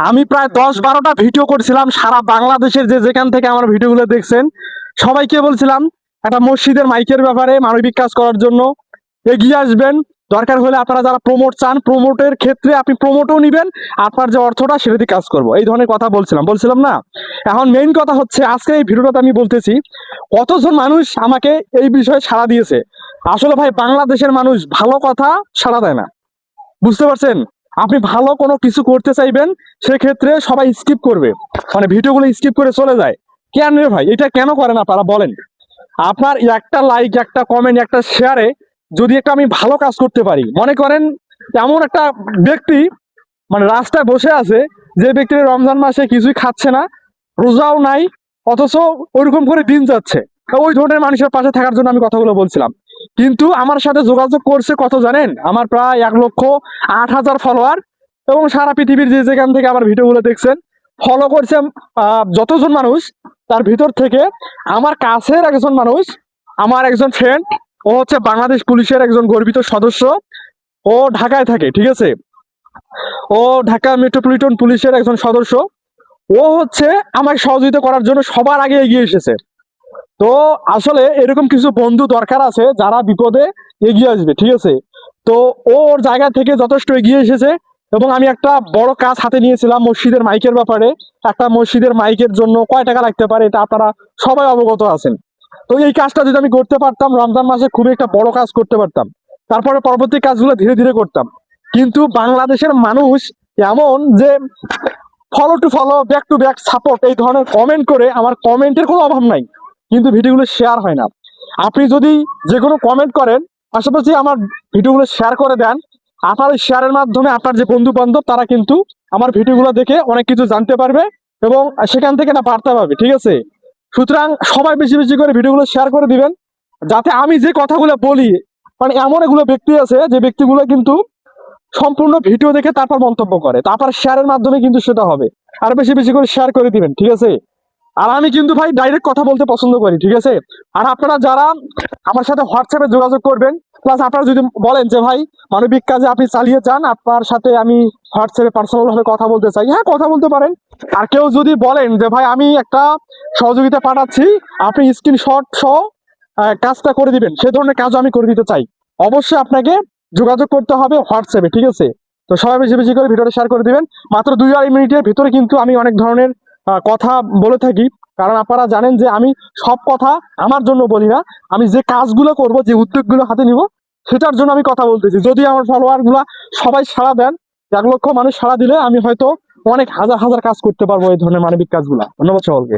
আমি প্রায় 10-12টা ভিডিও করছিলাম সারা বাংলাদেশের যে যেখান থেকে আমার ভিডিওগুলো দেখছেন সবাইকে বলছিলাম একটা মসজিদের মাইকের ব্যাপারে মানবিক কাজ করার জন্য এগিয়ে আসবেন। দরকার হলে আপনারা যারা প্রমোট চান প্রমোটের ক্ষেত্রে আপনি প্রমোটও নিবেন, আপনার যে অর্থটা সেটা দিয়ে কাজ করবো, এই ধরনের কথা বলছিলাম না। এখন মেইন কথা হচ্ছে আজকে এই ভিডিওটাতে আমি বলতেছি কতজন মানুষ আমাকে এই বিষয়ে সাড়া দিয়েছে। আসলে ভাই বাংলাদেশের মানুষ ভালো কথা সাড়া দেয় না, বুঝতে পারছেন? আপনি ভালো কোনো কিছু করতে চাইবেন সেক্ষেত্রে সবাই স্কিপ করবে, মানে ভিডিওগুলো স্কিপ করে চলে যায়। কেন রে ভাই, এটা কেন করেন আপনারা বলেন? আপনার একটা লাইক, একটা কমেন্ট, একটা শেয়ারে যদি একটা আমি ভালো কাজ করতে পারি, মনে করেন এমন একটা ব্যক্তি মানে রাস্তায় বসে আছে, যে ব্যক্তির রমজান মাসে কিছুই খাচ্ছে না, রোজাও নাই, অথচ ওইরকম করে দিন যাচ্ছে, তো ওই ধরনের মানুষের পাশে থাকার জন্য আমি কথাগুলো বলছিলাম। কিন্তু আমার সাথে যোগাযোগ করছে কত জানেন? আমার প্রায় 1,08,000 ফলোয়ার, এবং সারা পৃথিবীর যে যেখান থেকে আমার ভিডিওগুলো দেখছেন ফলো করছে যতজন মানুষ, তার ভিতর থেকে আমার কাছের একজন মানুষ, আমার একজন ফ্রেন্ড, ও হচ্ছে বাংলাদেশ পুলিশের একজন গর্বিত সদস্য, ও ঢাকায় থাকে, ঠিক আছে? ও ঢাকা মেট্রোপলিটন পুলিশের একজন সদস্য। ও হচ্ছে আমাকে সহযোগিতা করার জন্য সবার আগে এগিয়ে এসেছে। তো আসলে এরকম কিছু বন্ধু দরকার আছে যারা বিপদে এগিয়ে আসবে, ঠিক আছে? তো ও ওর জায়গা থেকে যথেষ্ট এগিয়ে এসেছে, এবং আমি একটা বড় কাজ হাতে নিয়েছিলাম মসজিদের মাইকের ব্যাপারে। একটা মসজিদের মাইকের জন্য কয় টাকা লাগতে পারে এটা আপনারা সবাই অবগত আছেন। তো এই কাজটা যদি আমি করতে পারতাম রমজান মাসে খুবই একটা বড় কাজ করতে পারতাম, তারপরে পরবর্তী কাজগুলো ধীরে ধীরে করতাম। কিন্তু বাংলাদেশের মানুষ এমন যে follow to follow, back to back support, এই ধরনের কমেন্ট করে, আমার কমেন্টের কোনো অভাব নাই কিন্তু ভিডিওগুলো শেয়ার হয় না। আপনি যদি যে কোনো কমেন্ট করেন, পাশাপাশি আমার ভিডিওগুলো শেয়ার করে দেন, আপনার ওই শেয়ারের মাধ্যমে আপনার যে বন্ধু বান্ধব তারা কিন্তু আমার ভিডিওগুলো দেখে অনেক কিছু জানতে পারবে এবং সেখান থেকে না বার্তা পাবে, ঠিক আছে? সুতরাং সবাই বেশি বেশি করে ভিডিওগুলো শেয়ার করে দিবেন, যাতে আমি যে কথাগুলো বলি, মানে এমন এগুলো ব্যক্তি আছে যে ব্যক্তিগুলো কিন্তু সম্পূর্ণ ভিডিও দেখে তারপর মন্তব্য করে, তারপর শেয়ারের মাধ্যমে কিন্তু সেটা হবে। আর বেশি বেশি করে শেয়ার করে দিবেন, ঠিক আছে? আর আমি কিন্তু ভাই ডাইরেক্ট কথা বলতে পছন্দ করি, ঠিক আছে? আর আপনারা যারা আমার সাথে হোয়াটসঅ্যাপে যোগাযোগ করবেন, প্লাস আপনারা যদি বলেন যে ভাই মানবিক কাজে আপনি চালিয়ে যান, আপনার সাথে আমি হোয়াটসঅ্যাপে পার্সোনাল ভাবে কথা বলতে চাই, হ্যাঁ কথা বলতে পারেন। আর কেউ যদি বলেন যে ভাই আমি একটা সহযোগিতা পাঠাচ্ছি, আপনি স্ক্রিনশট সহ কাজটা করে দিবেন, সে ধরনের কাজও আমি করে দিতে চাই। অবশ্যই আপনাকে যোগাযোগ করতে হবে হোয়াটসঅ্যাপে, ঠিক আছে? তো সবাই বেশি বেশি করে ভিডিওটা শেয়ার করে দিবেন। মাত্র 2-2.5 মিনিটের ভিতরে কিন্তু আমি অনেক ধরনের কথা বলে থাকি, কারণ আপনারা জানেন যে আমি সব কথা আমার জন্য বলি না, আমি যে কাজগুলো করব, যে উদ্যোগগুলো হাতে নিব, সেটার জন্য আমি কথা বলতেছি। যদি আমার ফলোয়ার গুলা সবাই সাড়া দেন, 1 লক্ষ মানুষ সাড়া দিলে আমি হয়তো অনেক হাজার হাজার কাজ করতে পারবো এই ধরনের মানবিক কাজগুলা। ধন্যবাদ সকলকে।